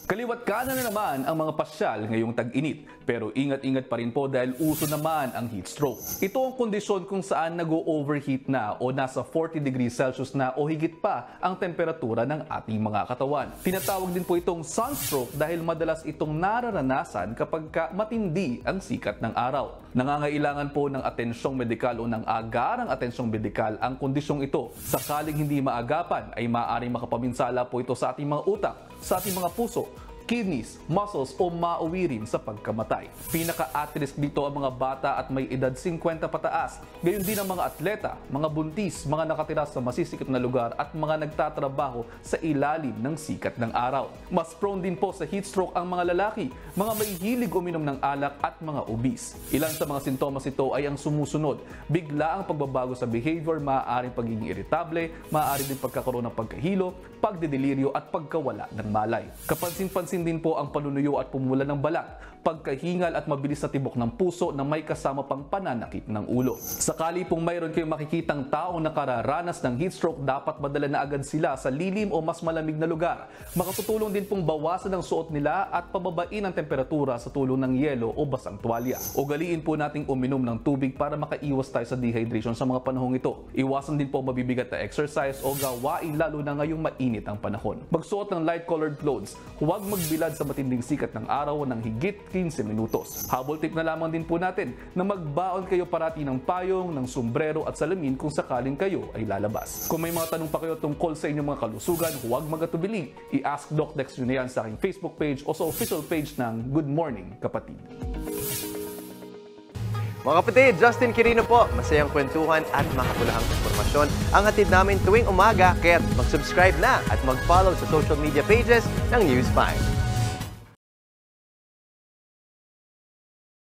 Kaliwat kanan na naman ang mga pasyal ngayong tag-init. Pero ingat-ingat pa rin po dahil uso naman ang heat stroke. Ito ang kondisyon kung saan nag-overheat na o nasa 40 degrees Celsius na o higit pa ang temperatura ng ating mga katawan. Tinatawag din po itong sunstroke dahil madalas itong nararanasan kapag matindi ang sikat ng araw. Nangangailangan po ng atensyong medikal o ng agarang atensyong medikal ang kondisyong ito. Sakaling hindi maagapan ay maaaring makapabinsala po ito sa ating mga utak, sa ating mga puso, kidneys, muscles o mauwi rin sa pagkamatay. Pinaka-at risk dito ang mga bata at may edad 50 pataas. Gayon din ang mga atleta, mga buntis, mga nakatira sa masisikip na lugar at mga nagtatrabaho sa ilalim ng sikat ng araw. Mas prone din po sa heat stroke ang mga lalaki, mga may hilig uminom ng alak at mga obese. Ilan sa mga sintomas ito ay ang sumusunod. Bigla ang pagbabago sa behavior, maaaring pagiging irritable, maaari din pagkakaroon ng pagkahilo, pagdidelirio at pagkawala ng malay. Kapansin-pansin din po ang panunuyo at pumula ng balat, pagkahingal at mabilis na tibok ng puso na may kasama pang pananakit ng ulo. Sakali pong mayroon kayong makikitang taong nakararanas ng heat stroke, dapat madala na agad sila sa lilim o mas malamig na lugar. Makatutulong din pong bawasan ang suot nila at pababain ang temperatura sa tulong ng yelo o basang tuwalya. Ugaliin po nating uminom ng tubig para makaiwas tayo sa dehydration sa mga panahong ito. Iwasan din po mabibigat na exercise o gawain lalo na ngayong mainit ang panahon. Magsuot ng light-colored clothes. Huwag magbilad sa matinding sikat ng araw ng higit 15 minutos. Habol tip na lamang din po natin na magbaon kayo parati ng payong, ng sombrero at salamin kung sakaling kayo ay lalabas. Kung may mga tanong pa kayo tungkol sa inyong mga kalusugan, huwag magatubili. I-ask Doc Dex nyo na yan sa aking Facebook page o sa official page ng Good Morning Kapatid. Mga kapatid, Justin Quirino po. Masayang kwentuhan at makapulahang informasyon ang hatid namin tuwing umaga. Kaya mag-subscribe na at mag-follow sa social media pages ng News 5.